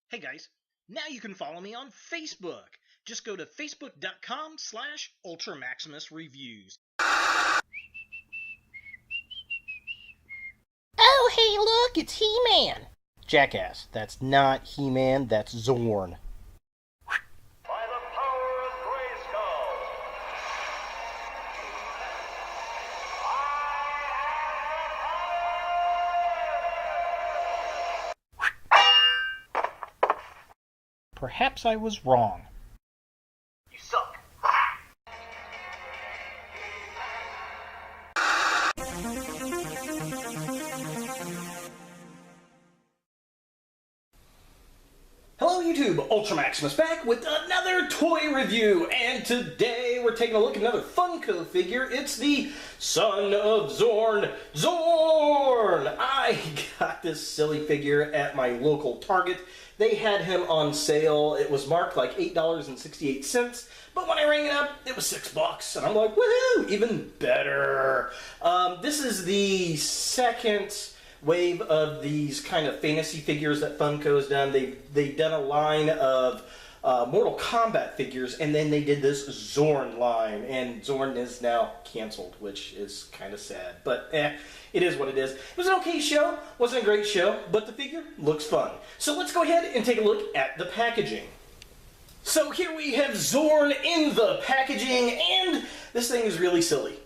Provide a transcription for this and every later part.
Hey guys, now you can follow me on Facebook. Just go to facebook.com/UltraMaximusReviews. Oh, hey, look, it's He-Man. Jackass, that's not He-Man, that's Zorn. By the power of Grayskull. Perhaps I was wrong. You suck. Hello YouTube, Ultra Maximus back with another toy review, and today we're taking a look at another Funko figure. It's the Son of Zorn. I got this silly figure at my local Target. They had him on sale. It was marked like $8.68, but when I rang it up, it was $6, and I'm like, woohoo, even better. This is the second wave of these kind of fantasy figures that Funko has done. They've done a line of Mortal Kombat figures, and then they did this Zorn line, and Zorn is now canceled, which is kind of sad, but it is what it is. It was an okay show, wasn't a great show, but the figure looks fun. So let's go ahead and take a look at the packaging. So here we have Zorn in the packaging, and this thing is really silly.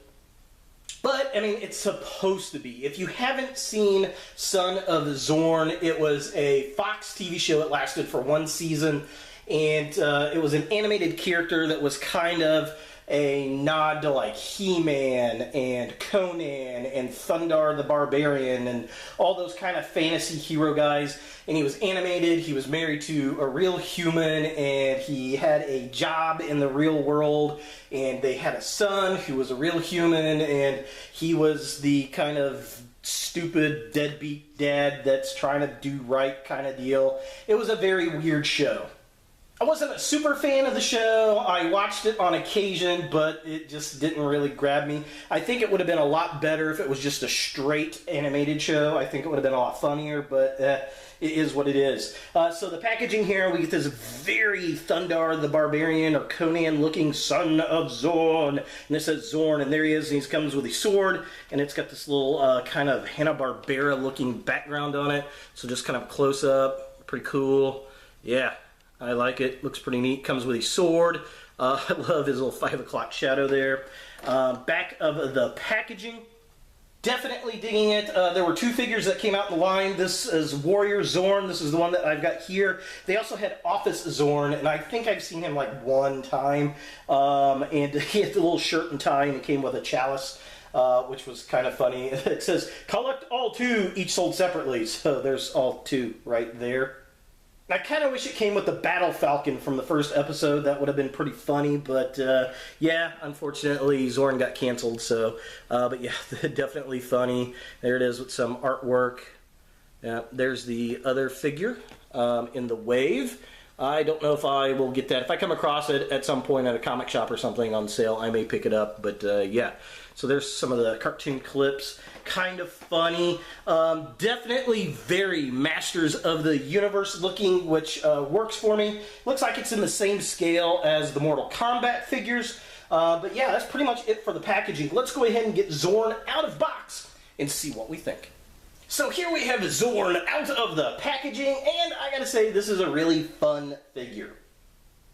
But, I mean, it's supposed to be. If you haven't seen Son of Zorn, it was a Fox TV show. It lasted for one season, and it was an animated character that was kind of a nod to like He-Man and Conan and Thundar the Barbarian and all those kind of fantasy hero guys. And he was animated, he was married to a real human, and he had a job in the real world, and they had a son who was a real human, and he was the kind of stupid deadbeat dad that's trying to do right kind of deal. It was a very weird show. I wasn't a super fan of the show. I watched it on occasion, but it just didn't really grab me. I think it would have been a lot better if it was just a straight animated show. I think it would have been a lot funnier, but it is what it is. So the packaging here, we get this very Thundar the Barbarian or Conan looking Son of Zorn. And this says Zorn, and there he is, and he comes with a sword, and it's got this little kind of Hanna-Barbera looking background on it. So just kind of close up, pretty cool. Yeah. I like it. Looks pretty neat. Comes with a sword. I love his little 5 o'clock shadow there. Back of the packaging. Definitely digging it. There were two figures that came out in the line. This is Warrior Zorn. This is the one that I've got here. They also had Office Zorn, and I think I've seen him like one time. And he had the little shirt and tie, and it came with a chalice. Which was kind of funny. It says, collect all two, each sold separately. So there's all two right there. I kind of wish it came with the Battle Falcon from the first episode. That would have been pretty funny, but yeah, unfortunately Zorn got canceled, so, but yeah, definitely funny. There it is with some artwork. Yeah, there's the other figure in the wave. I don't know if I will get that. If I come across it at some point at a comic shop or something on sale, I may pick it up, but yeah. So there's some of the cartoon clips. Kind of funny. Definitely very Masters of the Universe looking, which works for me. Looks like it's in the same scale as the Mortal Kombat figures. But yeah, that's pretty much it for the packaging. Let's go ahead and get Zorn out of box and see what we think. So here we have Zorn out of the packaging, and I gotta say, this is a really fun figure.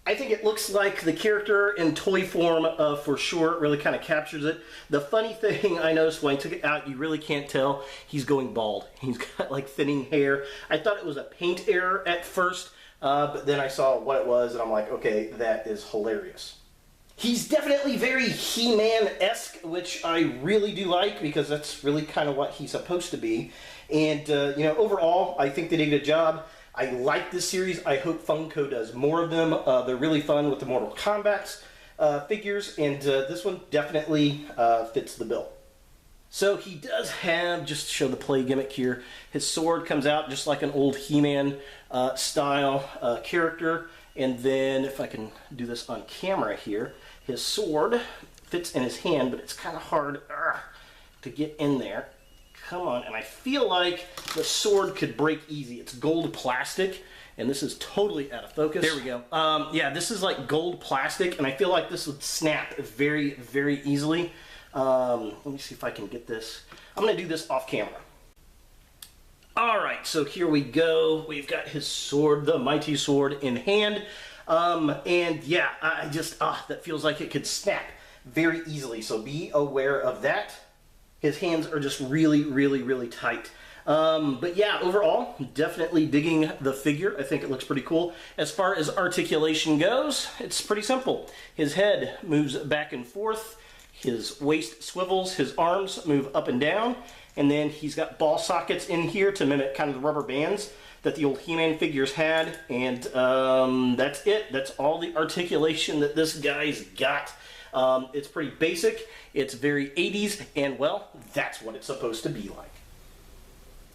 I think it looks like the character in toy form for sure. It really kind of captures it. The funny thing I noticed when I took it out, you really can't tell he's going bald. He's got like thinning hair. I thought it was a paint error at first, but then I saw what it was, and I'm like, okay, that is hilarious. He's definitely very He-Man-esque, which I really do like, because that's really kind of what he's supposed to be. And, you know, overall, I think they did a good job. I like this series. I hope Funko does more of them. They're really fun with the Mortal Kombat figures, and this one definitely fits the bill. So he does have, just to show the play gimmick here, his sword comes out just like an old He-Man style character. And then, if I can do this on camera here, his sword fits in his hand, but it's kind of hard to get in there. Come on, and I feel like the sword could break easy. It's gold plastic, And this is totally out of focus. There we go. Yeah, this is like gold plastic, and I feel like this would snap very, very easily. Let me see if I can get this. I'm going to do this off camera. All right, so here we go. We've got his sword, the mighty sword, in hand. And yeah, that feels like it could snap very easily. So be aware of that. His hands are just really, really, really tight. But yeah, overall, definitely digging the figure. I think it looks pretty cool. As far as articulation goes, it's pretty simple. His head moves back and forth. His waist swivels. His arms move up and down. And then he's got ball sockets in here to mimic kind of the rubber bands that the old He-Man figures had. And that's it. That's all the articulation that this guy's got. It's pretty basic. It's very 80s. And, well, that's what it's supposed to be like.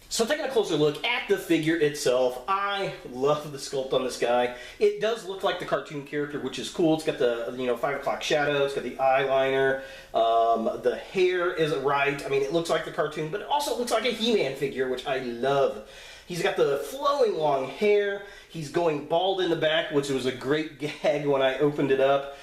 So taking a closer look at the figure itself, I love the sculpt on this guy. It does look like the cartoon character, which is cool. It's got the 5 o'clock shadow. It's got the eyeliner. The hair is right. I mean, it looks like the cartoon, but it also looks like a He-Man figure, which I love. He's got the flowing long hair. He's going bald in the back, which was a great gag when I opened it up.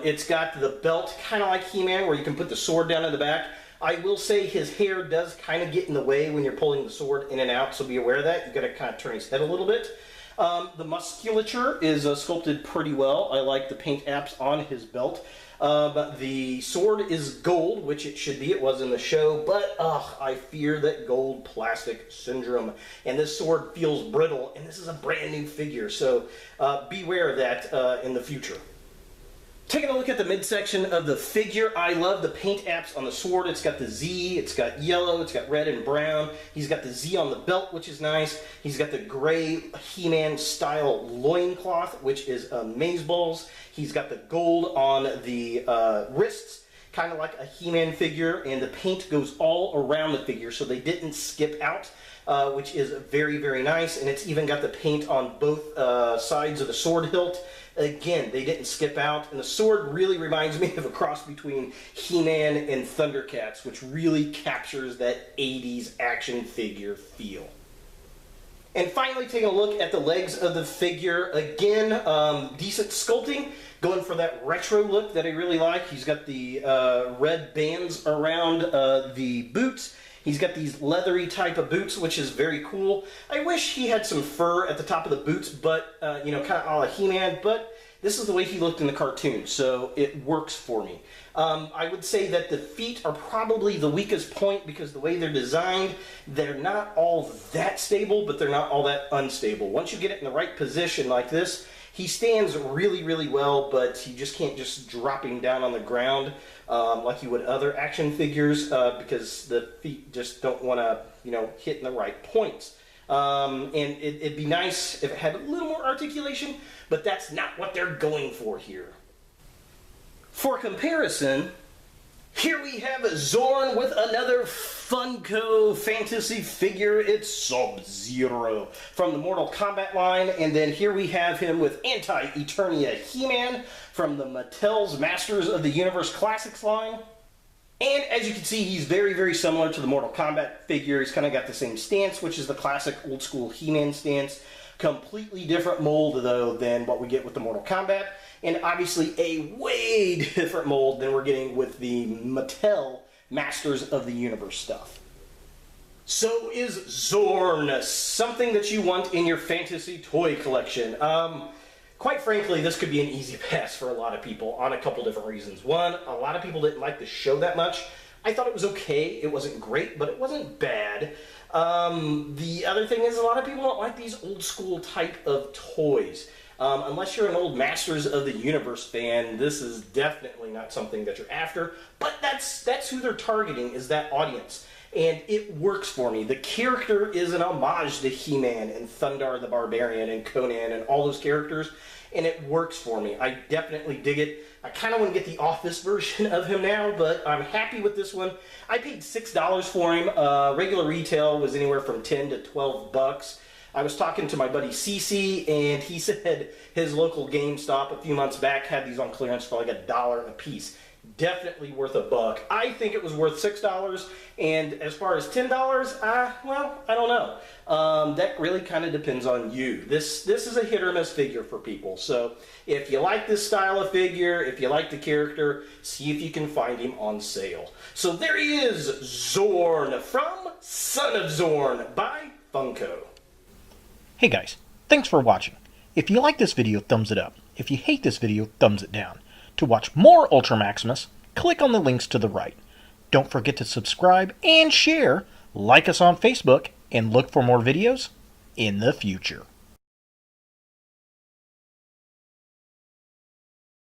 It's got the belt, kind of like He-Man, where you can put the sword down in the back. I will say his hair does kind of get in the way when you're pulling the sword in and out, so be aware of that. You've got to kind of turn his head a little bit. The musculature is sculpted pretty well. I like the paint apps on his belt. The sword is gold, which it should be. It was in the show, but I fear that gold plastic syndrome. And this sword feels brittle, and this is a brand new figure, so beware of that in the future. Taking a look at the midsection of the figure, I love the paint apps on the sword. It's got the Z, it's got yellow, it's got red and brown. He's got the Z on the belt, which is nice. He's got the gray He-Man style loincloth, which is amazeballs. He's got the gold on the wrists, kind of like a He-Man figure, and the paint goes all around the figure, so they didn't skip out, which is very, very nice. And it's even got the paint on both sides of the sword hilt. Again, they didn't skip out, and the sword really reminds me of a cross between He-Man and Thundercats, which really captures that 80s action figure feel. And finally, taking a look at the legs of the figure, again, decent sculpting, going for that retro look that I really like. He's got the red bands around the boots. He's got these leathery type of boots, which is very cool. I wish he had some fur at the top of the boots, but, kind of a la He-Man, but this is the way he looked in the cartoon, so it works for me. I would say that the feet are probably the weakest point because the way they're designed, they're not all that stable, but they're not all that unstable. Once you get it in the right position like this, he stands really, really well, but you just can't just drop him down on the ground like you would other action figures because the feet just don't want to, hit in the right points. And it'd be nice if it had a little more articulation, but that's not what they're going for here. For comparison, here we have Zorn with another Funko fantasy figure. It's Sub-Zero from the Mortal Kombat line. And then here we have him with Anti-Eternia He-Man from the Mattel's Masters of the Universe Classics line. And as you can see, he's very, very similar to the Mortal Kombat figure. He's kind of got the same stance, which is the classic old school He-Man stance. Completely different mold, though, than what we get with the Mortal Kombat. And obviously a way different mold than we're getting with the Mattel Masters of the Universe stuff. So is Zorn something that you want in your fantasy toy collection? Quite frankly, this could be an easy pass for a lot of people on a couple different reasons. One, a lot of people didn't like the show that much. I thought it was okay. It wasn't great, but it wasn't bad. The other thing is a lot of people don't like these old school type of toys. Unless you're an old Masters of the Universe fan, this is definitely not something that you're after. But that's who they're targeting, is that audience. And it works for me. The character is an homage to He-Man and Thundar the Barbarian and Conan and all those characters. And it works for me. I definitely dig it. I kind of want to get the Office version of him now, but I'm happy with this one. I paid $6 for him. Regular retail was anywhere from $10 to $12. I was talking to my buddy Cece, and he said his local GameStop a few months back had these on clearance for like $1 a piece. definitely worth $1. I think it was worth $6, and as far as $10, well, I don't know. That really kind of depends on you. This is a hit or miss figure for people. So if you like this style of figure, if you like the character, see if you can find him on sale. So there he is, Zorn from Son of Zorn by Funko. Hey guys, thanks for watching. If you like this video, thumbs it up. If you hate this video, thumbs it down. To watch more Ultra Maximus, click on the links to the right. Don't forget to subscribe and share, like us on Facebook, and look for more videos in the future.